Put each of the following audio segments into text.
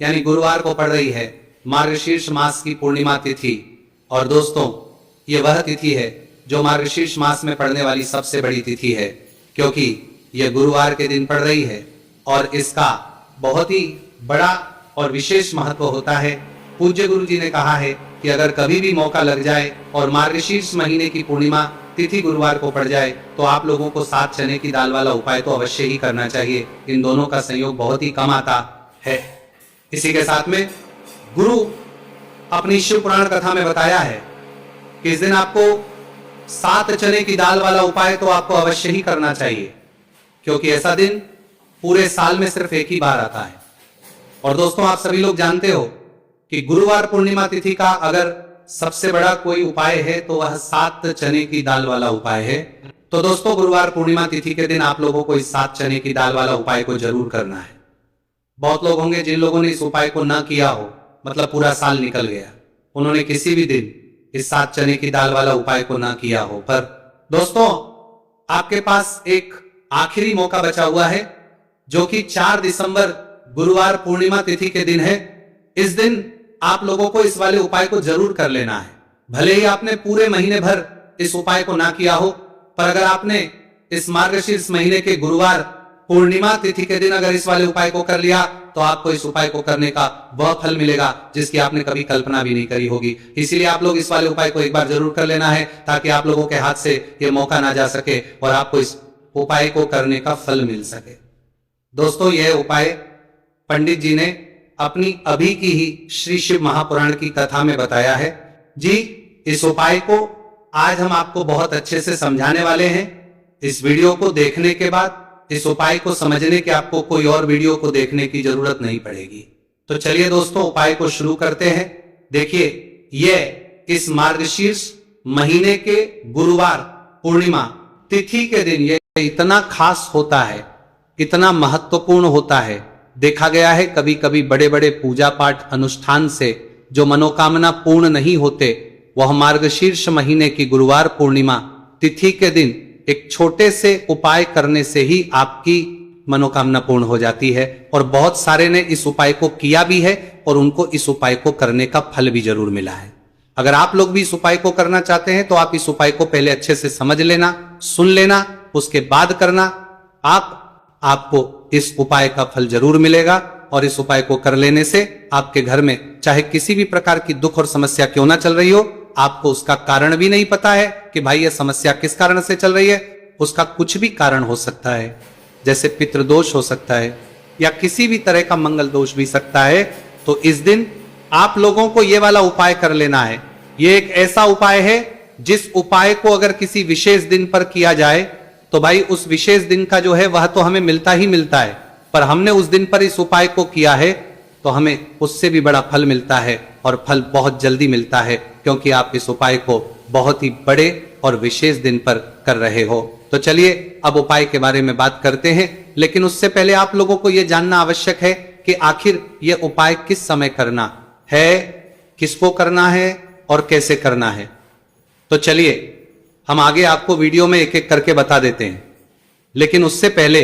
यानी गुरुवार को पड़ रही है मार्गशीर्ष मास की पूर्णिमा तिथि। और दोस्तों, ये वह तिथि है जो मार्गशीर्ष मास में पड़ने वाली सबसे बड़ी तिथि है, क्योंकि यह गुरुवार के दिन पड़ रही है और इसका बहुत ही बड़ा और विशेष महत्व होता है। पूज्य गुरु जी ने कहा है कि अगर कभी भी मौका लग जाए और मार्गशीर्ष महीने की पूर्णिमा तिथि गुरुवार को पड़ जाए तो आप लोगों को 7 चने की दाल वाला उपाय तो अवश्य ही करना चाहिए। इन दोनों का संयोग बहुत ही कम आता है। इसी के साथ में गुरु अपनी शिव पुराण कथा में बताया है कि इस दिन आपको 7 चने की दाल वाला उपाय तो आपको अवश्य ही करना चाहिए, क्योंकि ऐसा दिन पूरे साल में सिर्फ एक ही बार आता है। और दोस्तों, आप सभी लोग जानते हो कि गुरुवार पूर्णिमा तिथि का अगर सबसे बड़ा कोई उपाय है तो वह 7 चने की दाल वाला उपाय है। तो दोस्तों, गुरुवार पूर्णिमा तिथि के दिन आप लोगों को इस 7 चने की दाल वाला उपाय को जरूर करना है। बहुत लोग होंगे जिन लोगों ने इस उपाय को ना किया हो, मतलब पूरा साल निकल गया, उन्होंने किसी भी दिन इस 7 चने की दाल वाला उपाय को ना किया हो। पर दोस्तों, आपके पास एक आखिरी मौका बचा हुआ है, जो कि 4 दिसंबर गुरुवार पूर्णिमा तिथि के दिन है। इस दिन आप लोगों को इस वाले उपाय को जरूर कर लेना है। भले ही आपने पूरे महीने भर इस उपाय को ना किया हो, पर अगर आपने इस मार्गशीर्ष महीने के गुरुवार पूर्णिमा तिथि के दिन अगर इस वाले उपाय को कर लिया तो आपको इस उपाय को करने का वह फल मिलेगा जिसकी आपने कभी कल्पना भी नहीं करी होगी। इसीलिए आप लोग इस वाले उपाय को एक बार जरूर कर लेना है, ताकि आप लोगों के हाथ से यह मौका ना जा सके और आपको इस उपाय को करने का फल मिल सके। दोस्तों, यह उपाय पंडित जी ने अपनी अभी की ही श्री शिव महापुराण की कथा में बताया है। जी, इस उपाय को आज हम आपको बहुत अच्छे से समझाने वाले हैं। इस वीडियो को देखने के बाद इस उपाय को समझने के आपको कोई और वीडियो को देखने की जरूरत नहीं पड़ेगी। तो चलिए दोस्तों, उपाय को शुरू करते हैं। देखिए, यह इस मार्गशीर्ष महीने के गुरुवार पूर्णिमा तिथि के दिन यह इतना खास होता है, इतना महत्वपूर्ण होता है। देखा गया है कभी कभी बड़े बड़े पूजा पाठ अनुष्ठान से जो मनोकामना पूर्ण नहीं होते, वह मार्गशीर्ष महीने की गुरुवार पूर्णिमा तिथि के दिन एक छोटे से उपाय करने से ही आपकी मनोकामना पूर्ण हो जाती है। और बहुत सारे ने इस उपाय को किया भी है और उनको इस उपाय को करने का फल भी जरूर मिला है। अगर आप लोग भी इस उपाय को करना चाहते हैं तो आप इस उपाय को पहले अच्छे से समझ लेना, सुन लेना, उसके बाद करना। आपको इस उपाय का फल जरूर मिलेगा और इस उपाय को कर लेने से आपके घर में चाहे किसी भी प्रकार की दुख और समस्या क्यों ना चल रही हो, आपको उसका कारण भी नहीं पता है कि भाई यह समस्या किस कारण से चल रही है, उसका कुछ भी कारण हो सकता है। जैसे पितृदोष हो सकता है या किसी भी तरह का मंगल दोष भी सकता है। तो इस दिन आप लोगों को यह वाला उपाय कर लेना है। यह एक ऐसा उपाय है जिस उपाय को अगर किसी विशेष दिन पर किया जाए तो भाई उस विशेष दिन का जो है वह तो हमें मिलता ही मिलता है, पर हमने उस दिन पर इस उपाय को किया है तो हमें उससे भी बड़ा फल मिलता है और फल बहुत जल्दी मिलता है, क्योंकि आप इस उपाय को बहुत ही बड़े और विशेष दिन पर कर रहे हो। तो चलिए अब उपाय के बारे में बात करते हैं, लेकिन उससे पहले आप लोगों को यह जानना आवश्यक है कि आखिर यह उपाय किस समय करना है, किसको करना है और कैसे करना है। तो चलिए हम आगे आपको वीडियो में एक एक करके बता देते हैं। लेकिन उससे पहले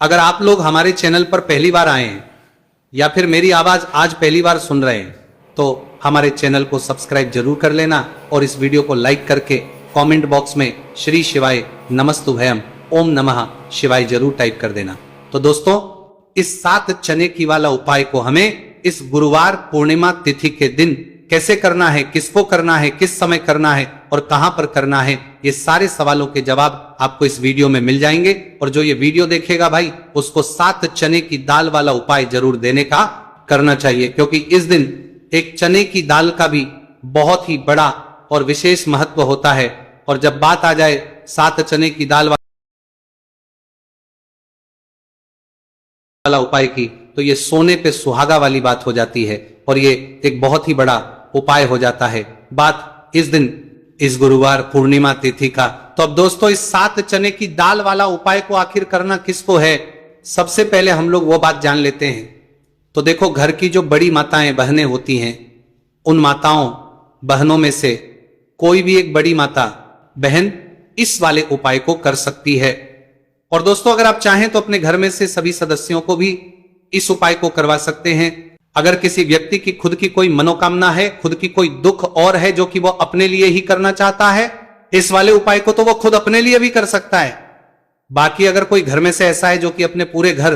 अगर आप लोग हमारे चैनल पर पहली बार आए हैं या फिर मेरी आवाज आज पहली बार सुन रहे हैं तो हमारे चैनल को सब्सक्राइब जरूर कर लेना और इस वीडियो को लाइक करके कमेंट बॉक्स में श्री शिवाय नमस्तुभयम ओम नमः शिवाय जरूर टाइप कर देना। तो दोस्तों, इस 7 चने की वाला उपाय को हमें इस गुरुवार पूर्णिमा तिथि के दिन कैसे करना है, किसको करना है, किस समय करना है और कहां पर करना है, ये सारे सवालों के जवाब आपको इस वीडियो में मिल जाएंगे। और जो ये वीडियो देखेगा भाई, उसको 7 चने की दाल वाला उपाय जरूर देने का करना चाहिए, क्योंकि इस दिन एक चने की दाल का भी बहुत ही बड़ा और विशेष महत्व होता है। और जब बात आ जाए 7 चने की दाल वाला उपाय की, तो ये सोने पे सुहागा वाली बात हो जाती है और ये एक बहुत ही बड़ा उपाय हो जाता है। बात इस दिन इस गुरुवार पूर्णिमा तिथि का। तो अब दोस्तों, इस 7 चने की दाल वाला उपाय को आखिर करना किसको है, सबसे पहले हम लोग वो बात जान लेते हैं। तो देखो, घर की जो बड़ी माताएं बहनें होती हैं, उन माताओं बहनों में से कोई भी एक बड़ी माता बहन इस वाले उपाय को कर सकती है। और दोस्तों, अगर आप चाहें तो अपने घर में से सभी सदस्यों को भी इस उपाय को करवा सकते हैं। अगर किसी व्यक्ति की खुद की कोई मनोकामना है, खुद की कोई दुख और है जो कि वो अपने लिए ही करना चाहता है, इस वाले उपाय को तो वो खुद अपने लिए भी कर सकता है। बाकी अगर कोई घर में से ऐसा है जो कि अपने पूरे घर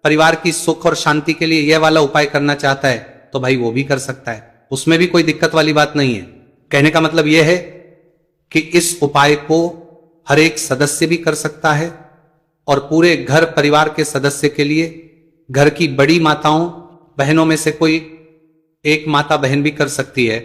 परिवार की सुख और शांति के लिए यह वाला उपाय करना चाहता है, तो भाई वो भी कर सकता है, उसमें भी कोई दिक्कत वाली बात नहीं है। कहने का मतलब यह है कि इस उपाय को हर एक सदस्य भी कर सकता है और पूरे घर परिवार के सदस्य के लिए, घर की बड़ी माताओं बहनों में से कोई एक माता बहन भी कर सकती है।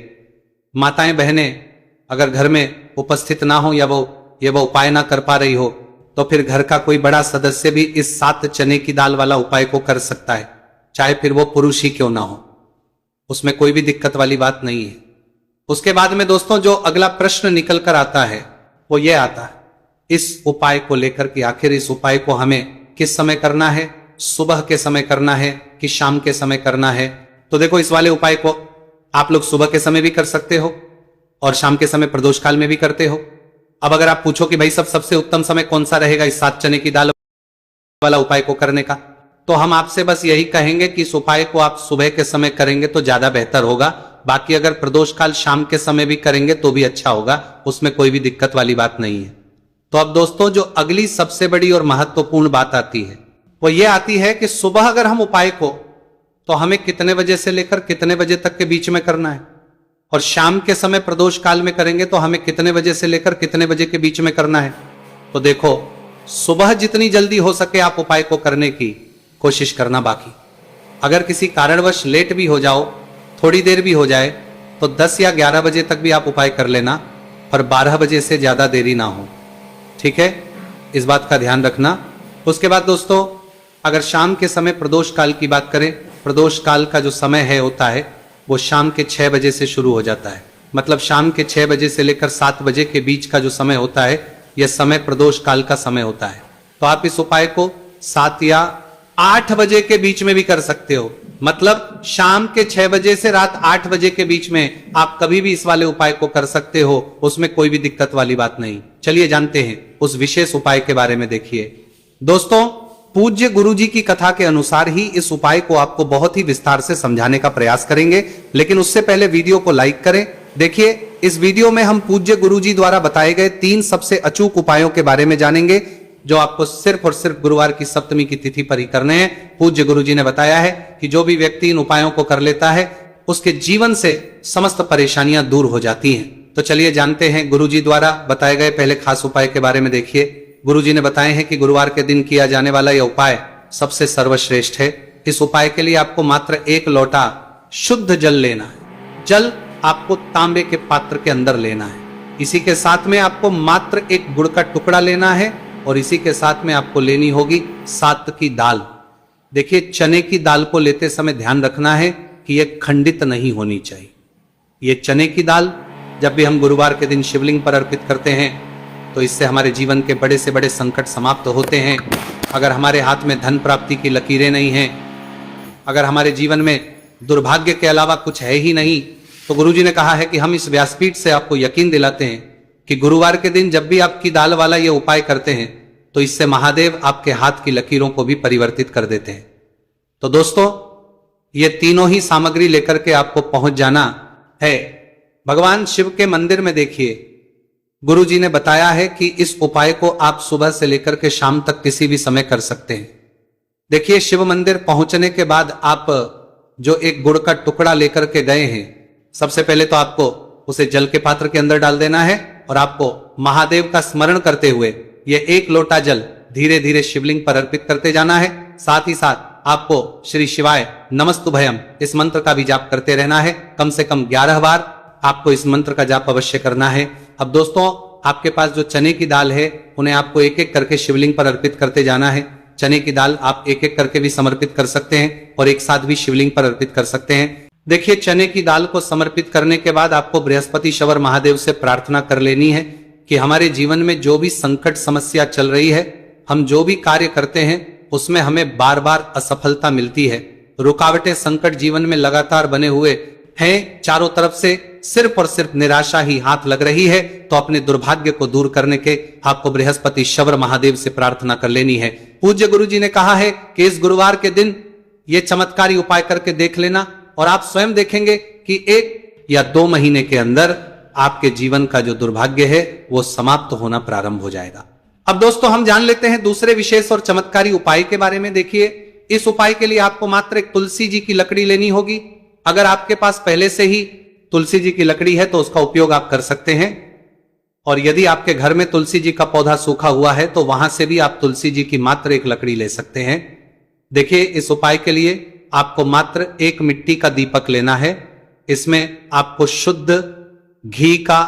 माताएं बहनें अगर घर में उपस्थित ना हो या वो उपाय ना कर पा रही हो, तो फिर घर का कोई बड़ा सदस्य भी इस 7 चने की दाल वाला उपाय को कर सकता है, चाहे फिर वो पुरुष ही क्यों ना हो, उसमें कोई भी दिक्कत वाली बात नहीं है। उसके बाद में दोस्तों जो अगला प्रश्न निकल कर आता है वो ये आता है इस उपाय को लेकर कि आखिर इस उपाय को हमें किस समय करना है, सुबह के समय करना है कि शाम के समय करना है। तो देखो, इस वाले उपाय को आप लोग सुबह के समय भी कर सकते हो और शाम के समय प्रदोष काल में भी करते हो। अब अगर आप पूछो कि भाई सबसे उत्तम समय कौन सा रहेगा इस 7 चने की दाल वाला उपाय को करने का, तो हम आपसे बस यही कहेंगे कि इस उपाय को आप सुबह के समय करेंगे तो ज्यादा बेहतर होगा। बाकी अगर प्रदोष काल शाम के समय भी करेंगे तो भी अच्छा होगा, उसमें कोई भी दिक्कत वाली बात नहीं है। तो अब दोस्तों जो अगली सबसे बड़ी और महत्वपूर्ण बात आती है वो ये आती है कि सुबह अगर हम उपाय को, तो हमें कितने बजे से लेकर कितने बजे तक के बीच में करना है, और शाम के समय प्रदोष काल में करेंगे तो हमें कितने बजे से लेकर कितने बजे के बीच में करना है। तो देखो, सुबह जितनी जल्दी हो सके आप उपाय को करने की कोशिश करना। बाकी अगर किसी कारणवश लेट भी हो जाओ, थोड़ी देर भी हो जाए, तो 10 या 11 बजे तक भी आप उपाय कर लेना, पर 12 बजे से ज्यादा देरी ना हो, ठीक है, इस बात का ध्यान रखना। उसके बाद दोस्तों अगर शाम के समय प्रदोष काल की बात करें, प्रदोष काल का जो समय है होता है वो शाम के 6 बजे से शुरू हो जाता है। मतलब शाम के 6 बजे से लेकर 7 बजे के बीच का जो समय होता है, यह समय प्रदोष काल का समय होता है। तो आप इस उपाय को 7 या 8 बजे के बीच में भी कर सकते हो। मतलब शाम के 6 बजे से रात 8 बजे के बीच में आप कभी भी इस वाले उपाय को कर सकते हो, उसमें कोई भी दिक्कत वाली बात नहीं। चलिए जानते हैं उस विशेष उपाय के बारे में। देखिए दोस्तों, पूज्य गुरुजी की कथा के अनुसार ही इस उपाय को आपको बहुत ही विस्तार से समझाने का प्रयास करेंगे, लेकिन उससे पहले वीडियो को लाइक करें। देखिए, इस वीडियो में हम पूज्य गुरुजी द्वारा बताए गए 3 सबसे अचूक उपायों के बारे में जानेंगे, जो आपको सिर्फ और सिर्फ गुरुवार की सप्तमी की तिथि पर ही करने हैं। पूज्य गुरुजी ने बताया है कि जो भी व्यक्ति इन उपायों को कर लेता है उसके जीवन से समस्त परेशानियां दूर हो जाती हैं। तो चलिए जानते हैं गुरुजी द्वारा बताए गए पहले खास उपाय के बारे में। देखिए, गुरुजी ने बताए हैं कि गुरुवार के दिन किया जाने वाला यह उपाय सबसे सर्वश्रेष्ठ है। इस उपाय के लिए आपको मात्र 1 लोटा शुद्ध जल लेना है। जल आपको तांबे के पात्र के अंदर लेना है। इसी के साथ में आपको मात्र 1 गुड़ का टुकड़ा लेना है और इसी के साथ में आपको लेनी होगी 7 की दाल। देखिए, चने की दाल को लेते समय ध्यान रखना है कि यह खंडित नहीं होनी चाहिए। ये चने की दाल जब भी हम गुरुवार के दिन शिवलिंग पर अर्पित करते हैं तो इससे हमारे जीवन के बड़े से बड़े संकट समाप्त होते हैं। अगर हमारे हाथ में धन प्राप्ति की लकीरें नहीं हैं, अगर हमारे जीवन में दुर्भाग्य के अलावा कुछ है ही नहीं, तो गुरुजी ने कहा है कि हम इस व्यासपीठ से आपको यकीन दिलाते हैं कि गुरुवार के दिन जब भी आपकी दाल वाला ये उपाय करते हैं तो इससे महादेव आपके हाथ की लकीरों को भी परिवर्तित कर देते हैं। तो दोस्तों, ये तीनों ही सामग्री लेकर के आपको पहुंच जाना है भगवान शिव के मंदिर में। देखिए, गुरुजी ने बताया है कि इस उपाय को आप सुबह से लेकर के शाम तक किसी भी समय कर सकते हैं। देखिए, शिव मंदिर पहुंचने के बाद आप जो 1 गुड़ का टुकड़ा लेकर के गए हैं, सबसे पहले तो आपको उसे जल के पात्र के अंदर डाल देना है और आपको महादेव का स्मरण करते हुए ये 1 लोटा जल धीरे धीरे शिवलिंग पर अर्पित करते जाना है। साथ ही साथ आपको श्री शिवाय नमस्तुभयम इस मंत्र का भी जाप करते रहना है। कम से कम 11 बार आपको इस मंत्र का जाप अवश्य करना है। अब दोस्तों, आपके पास जो चने की दाल है उन्हें आपको एक एक करके शिवलिंग पर अर्पित करते जाना है। चने की दाल आप एक एक करके भी समर्पित कर सकते हैं और एक साथ भी शिवलिंग पर अर्पित कर सकते हैं। देखिए, चने की दाल को समर्पित करने के बाद आपको बृहस्पति शवर महादेव से प्रार्थना कर लेनी है कि हमारे जीवन में जो भी संकट समस्या चल रही है, हम जो भी कार्य करते हैं उसमें हमें बार बार असफलता मिलती है, रुकावटें संकट जीवन में लगातार बने हुए हैं, चारों तरफ से सिर्फ और सिर्फ निराशा ही हाथ लग रही है, तो अपने दुर्भाग्य को दूर करने के आपको बृहस्पति शवर महादेव से प्रार्थना कर लेनी है। पूज्य गुरुजी ने कहा है कि इस गुरुवार के दिन ये चमत्कारी उपाय करके देख लेना और आप स्वयं देखेंगे कि 1 या 2 महीने के अंदर आपके जीवन का जो दुर्भाग्य है वो समाप्त होना प्रारंभ हो जाएगा। अब दोस्तों हम जान लेते हैं दूसरे विशेष और चमत्कारी उपाय के बारे में। देखिए, इस उपाय के लिए आपको मात्र एक तुलसी जी की लकड़ी लेनी होगी। अगर आपके पास पहले से ही तुलसी जी की लकड़ी है तो उसका उपयोग आप कर सकते हैं, और यदि आपके घर में तुलसी जी का पौधा सूखा हुआ है तो वहां से भी आप तुलसी जी की मात्र एक लकड़ी ले सकते हैं। देखिए, इस उपाय के लिए आपको मात्र एक मिट्टी का दीपक लेना है। इसमें आपको शुद्ध घी का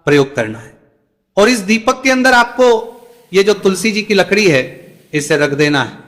प्रयोग करना है और इस दीपक के अंदर आपको ये जो तुलसी जी की लकड़ी है इसे रख देना है।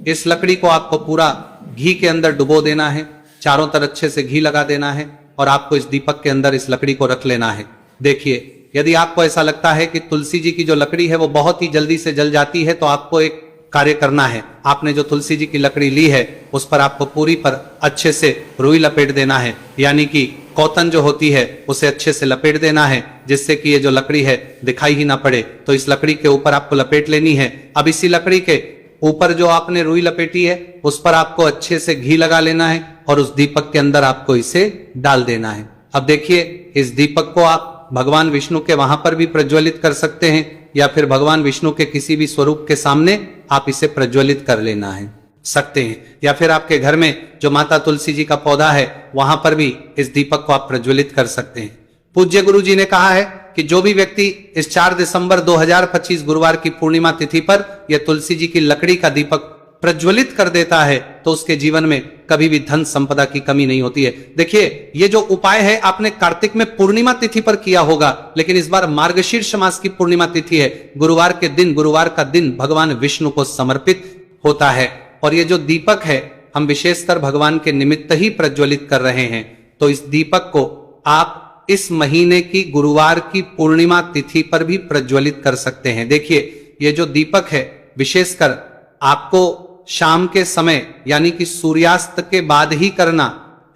इस लकड़ी को आपको पूरा घी के अंदर डुबो देना है, चारों तरफ अच्छे से घी लगा देना है और आपको इस दीपक के अंदर इस लकड़ी को रख लेना है। देखिए, यदि आपको ऐसा लगता है कि तुलसी जी की जो लकड़ी है वो बहुत ही जल्दी से जल जाती है तो आपको एक कार्य करना है। आपने जो तुलसी जी की लकड़ी ली है उस पर आपको पूरी पर अच्छे से रुई लपेट देना है, यानी कि कॉटन जो होती है उसे अच्छे से लपेट देना है जिससे कि ये जो लकड़ी है दिखाई ही ना पड़े। तो इस लकड़ी के ऊपर आपको लपेट लेनी है। अब इसी लकड़ी के ऊपर जो आपने रुई लपेटी है उस पर आपको अच्छे से घी लगा लेना है और उस दीपक के अंदर आपको इसे डाल देना है। अब देखिए, इस दीपक को आप भगवान विष्णु के वहां पर भी प्रज्वलित कर सकते हैं या फिर भगवान विष्णु के किसी भी स्वरूप के सामने आप इसे प्रज्वलित कर लेना है सकते हैं, या फिर आपके घर में जो माता तुलसी जी का पौधा है वहां पर भी इस दीपक को आप प्रज्वलित कर सकते हैं। पूज्य गुरु जी ने कहा है कि जो भी व्यक्ति इस 4 दिसंबर 2025 गुरुवार की पूर्णिमा तिथि पर यह तुलसी जी की लकड़ी का दीपक प्रज्वलित कर देता है तो उसके जीवन में कभी भी धन संपदा की कमी नहीं होती है। देखिए, ये जो उपाय है आपने कार्तिक में पूर्णिमा तिथि पर किया होगा, लेकिन इस बार मार्गशीर्ष मास की पूर्णिमा तिथि है। गुरुवार के दिन, गुरुवार का दिन भगवान विष्णु को समर्पित होता है और ये जो दीपक है हम विशेषकर भगवान के निमित्त ही प्रज्वलित कर रहे हैं। तो इस दीपक को आप इस महीने की गुरुवार की पूर्णिमा तिथि पर भी प्रज्वलित कर सकते हैं। देखिए, ये जो दीपक है विशेषकर आपको शाम के समय यानी कि सूर्यास्त के बाद ही करना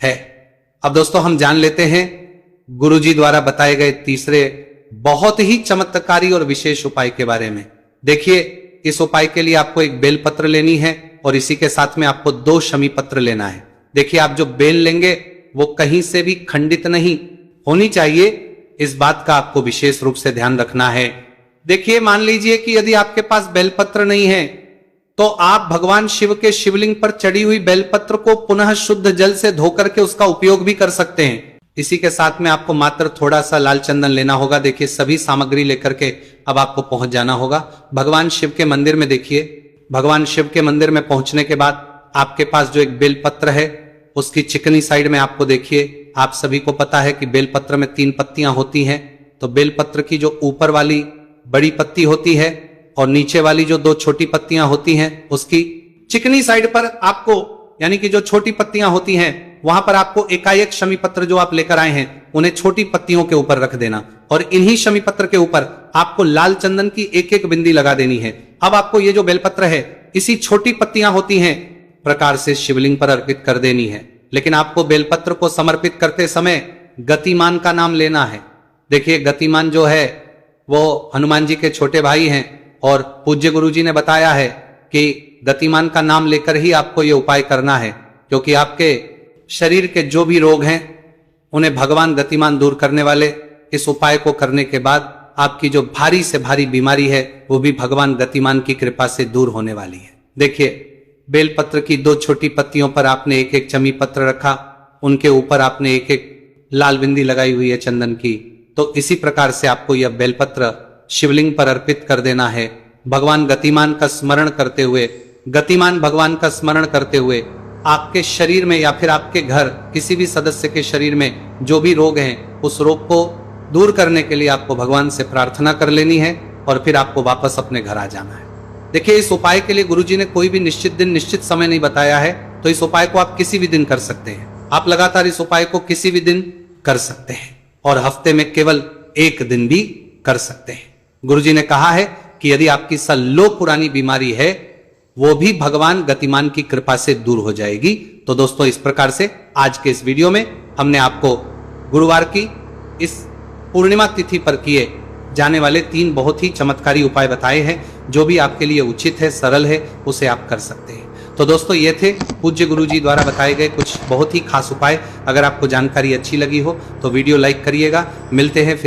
है। अब दोस्तों हम जान लेते हैं गुरुजी द्वारा बताए गए तीसरे बहुत ही चमत्कारी और विशेष उपाय के बारे में। देखिए, इस उपाय के लिए आपको एक बेलपत्र लेनी है और इसी के साथ में आपको 2 शमी पत्र लेना है। देखिए, आप जो बेल लेंगे वो कहीं से भी खंडित नहीं होनी चाहिए, इस बात का आपको विशेष रूप से ध्यान रखना है। देखिए, मान लीजिए कि यदि आपके पास बेलपत्र नहीं है तो आप भगवान शिव के शिवलिंग पर चढ़ी हुई बेलपत्र को पुनः शुद्ध जल से धोकर के उसका उपयोग भी कर सकते हैं। इसी के साथ में आपको मात्र थोड़ा सा लाल चंदन लेना होगा। देखिए, सभी सामग्री लेकर के अब आपको पहुंच जाना होगा भगवान शिव के मंदिर में। देखिए, भगवान शिव के मंदिर में पहुंचने के बाद आपके पास जो एक बेलपत्र है उसकी चिकनी साइड में आपको देखिए, आप सभी को पता है कि बेलपत्र में 3 पत्तियां होती हैं। तो बेलपत्र की जो ऊपर वाली बड़ी पत्ती होती है और नीचे वाली जो 2 छोटी पत्तियां होती हैं उसकी चिकनी साइड पर आपको, यानी कि जो छोटी पत्तियां होती हैं वहां पर आपको एकाएक शमी पत्र जो आप लेकर आए हैं उन्हें छोटी पत्तियों के ऊपर रख देना और इन्हीं शमी पत्र के ऊपर आपको लाल चंदन की एक बिंदी लगा देनी है। अब आपको ये जो बेलपत्र है इसी छोटी पत्तियां होती हैं प्रकार से शिवलिंग पर अर्पित कर देनी है। लेकिन आपको बेलपत्र को समर्पित करते समय गतिमान का नाम लेना है। देखिए, गतिमान जो है वो हनुमान जी के छोटे भाई हैं और पूज्य गुरु जी ने बताया है कि गतिमान का नाम लेकर ही आपको यह उपाय करना है, क्योंकि आपके शरीर के जो भी रोग हैं उन्हें भगवान गतिमान दूर करने वाले। इस उपाय को करने के बाद आपकी जो भारी से भारी बीमारी है वो भी भगवान गतिमान की कृपा से दूर होने वाली है। देखिए, बेलपत्र की 2 छोटी पत्तियों पर आपने एक शमी पत्र रखा, उनके ऊपर आपने एक लाल बिंदी लगाई हुई है चंदन की। तो इसी प्रकार से आपको यह बेलपत्र शिवलिंग पर अर्पित कर देना है। भगवान गतिमान का स्मरण करते हुए, गतिमान भगवान का स्मरण करते हुए आपके शरीर में या फिर आपके घर किसी भी सदस्य के शरीर में जो भी रोग हैं उस रोग को दूर करने के लिए आपको भगवान से प्रार्थना कर लेनी है और फिर आपको वापस अपने घर आ जाना है। देखिए, इस उपाय के लिए गुरुजी ने कोई भी निश्चित दिन निश्चित समय नहीं बताया है, तो इस उपाय को आप किसी भी दिन कर सकते हैं। आप लगातार इस उपाय को किसी भी दिन कर सकते हैं और हफ्ते में केवल 1 दिन भी कर सकते हैं। गुरुजी ने कहा है कि यदि आपकी सल्लो पुरानी बीमारी है वो भी भगवान गतिमान की कृपा से दूर हो जाएगी। तो दोस्तों, इस प्रकार से आज के इस वीडियो में हमने आपको गुरुवार की इस पूर्णिमा तिथि पर किए जाने वाले 3 बहुत ही चमत्कारी उपाय बताए हैं। जो भी आपके लिए उचित है, सरल है, उसे आप कर सकते हैं। तो दोस्तों ये थे पूज्य गुरु जी द्वारा बताए गए कुछ बहुत ही खास उपाय। अगर आपको जानकारी अच्छी लगी हो तो वीडियो लाइक करिएगा। मिलते हैं फिर